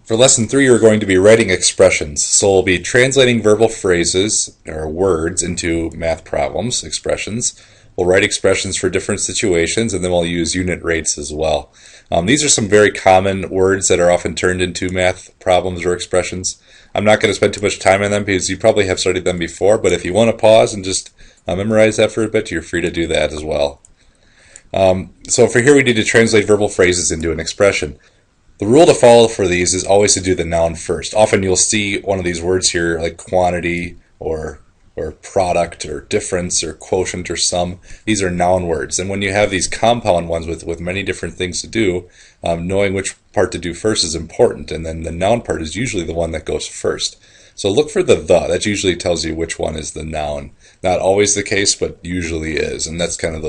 For lesson 3, we're going to be writing expressions. So we'll be translating verbal phrases or words into math problems, expressions. We'll write expressions for different situations, and then we'll use unit rates as well. These are some very common words that are often turned into math problems or expressions. I'm not going to spend too much time on them because you probably have studied them before, but if you want to pause and just memorize that for a bit, you're free to do that as well. So for here, we need to translate verbal phrases into an expression. The rule to follow for these is always to do the noun first. Often you'll see one of these words here like quantity or product or difference or quotient or sum. These are noun words. And when you have these compound ones with many different things to do, knowing which part to do first is important. And then the noun part is usually the one that goes first. So look for the. That usually tells you which one is the noun. Not always the case, but usually is. And that's kind of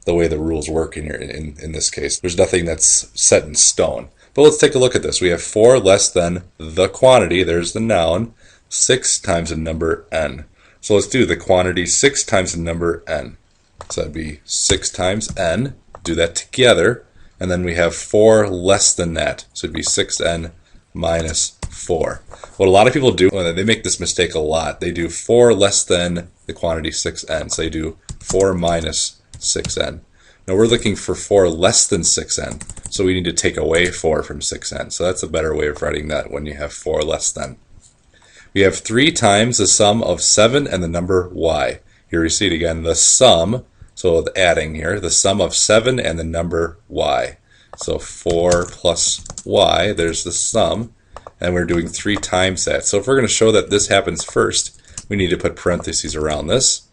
the way the rules work in this case. There's nothing that's set in stone. But let's take a look at this. We have 4 less than the quantity, there's the noun, 6 times the number n. So let's do the quantity 6 times the number n. So that'd be 6 times n, do that together, and then we have 4 less than that. So it'd be 6n minus 4. What a lot of people do, they make this mistake a lot, they do 4 less than the quantity 6n. So they do 4 minus 6n. Now we're looking for 4 less than 6n, so we need to take away 4 from 6n. So that's a better way of writing that when you have 4 less than. We have 3 times the sum of 7 and the number y. Here we see it again, the sum, so the adding here, the sum of 7 and the number y. So 4 plus y, there's the sum, and we're doing 3 times that. So if we're going to show that this happens first, we need to put parentheses around this.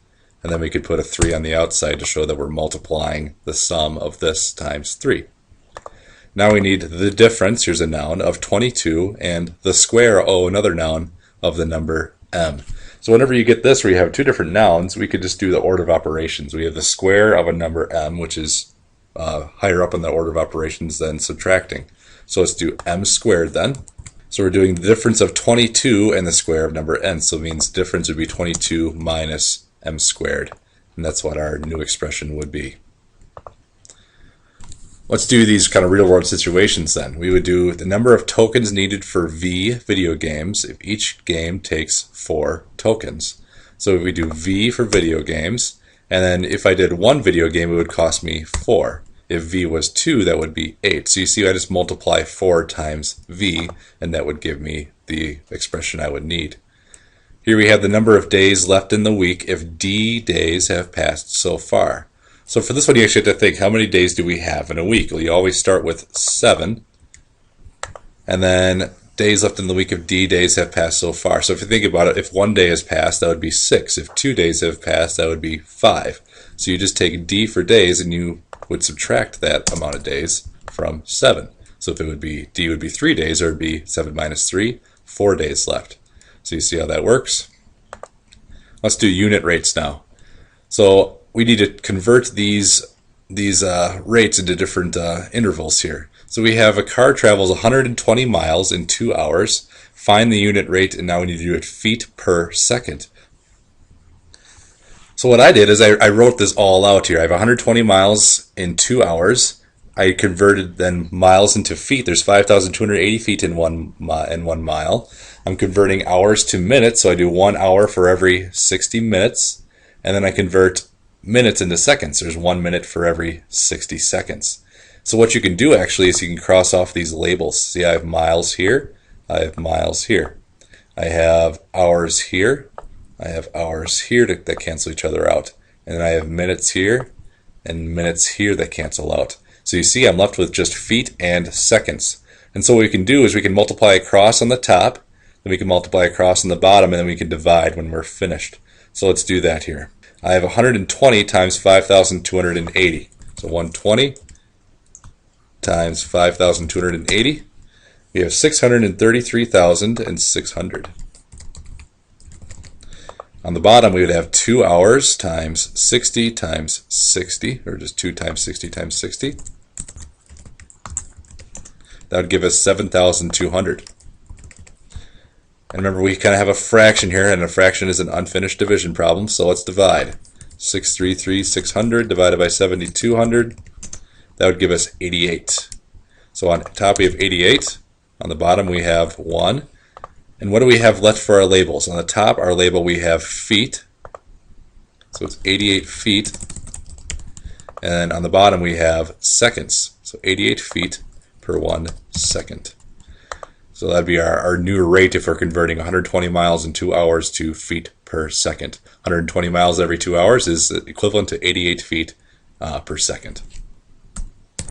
And then we could put a 3 on the outside to show that we're multiplying the sum of this times 3. Now we need the difference, here's a noun, of 22, and the square, another noun, of the number m. So whenever you get this where you have 2 different nouns, we could just do the order of operations. We have the square of a number m, which is higher up in the order of operations than subtracting. So let's do m squared then. So we're doing the difference of 22 and the square of number n. So it means difference would be 22 minus m squared, and that's what our new expression would be. Let's do these kind of real-world situations then. We would do the number of tokens needed for V video games if each game takes 4 tokens. So we do V for video games, and then if I did 1 video game, it would cost me 4. If V was 2, that would be 8. So you see, I just multiply 4 times V, and that would give me the expression I would need. Here we have the number of days left in the week if D days have passed so far. So for this one, you actually have to think, how many days do we have in a week? Well, you always start with 7, and then days left in the week if D days have passed so far. So if you think about it, if 1 day has passed, that would be 6. If 2 days have passed, that would be 5. So you just take D for days, and you would subtract that amount of days from 7. So if it would be D would be 3 days, or it would be 7 minus 3, 4 days left. So you see how that works? Let's do unit rates now. So we need to convert these rates into different intervals here. So we have a car travels 120 miles in 2 hours. Find the unit rate, and now we need to do it feet per second. So what I did is I wrote this all out here. I have 120 miles in 2 hours. I converted then miles into feet. There's 5,280 feet in one mile. I'm converting hours to minutes, so I do 1 hour for every 60 minutes. And then I convert minutes into seconds. There's 1 minute for every 60 seconds. So what you can do actually is you can cross off these labels. See, I have miles here. I have miles here. I have hours here. I have hours here that cancel each other out. And then I have minutes here and minutes here that cancel out. So you see I'm left with just feet and seconds. And so what we can do is we can multiply across on the top, then we can multiply across on the bottom, and then we can divide when we're finished. So let's do that here. I have 120 times 5,280. So 120 times 5,280. We have 633,600. On the bottom, we would have 2 hours times 60 times 60, or just 2 times 60 times 60. That would give us 7,200. And remember, we kind of have a fraction here, and a fraction is an unfinished division problem, so let's divide. 633,600 divided by 7,200, that would give us 88. So on top we have 88, On the bottom we have 1. And what do we have left for our labels? On the top, our label, we have feet. So it's 88 feet. And on the bottom we have seconds. So 88 feet per 1 second. So that'd be our new rate if we're converting 120 miles in 2 hours to feet per second. 120 miles every 2 hours is equivalent to 88 feet per second.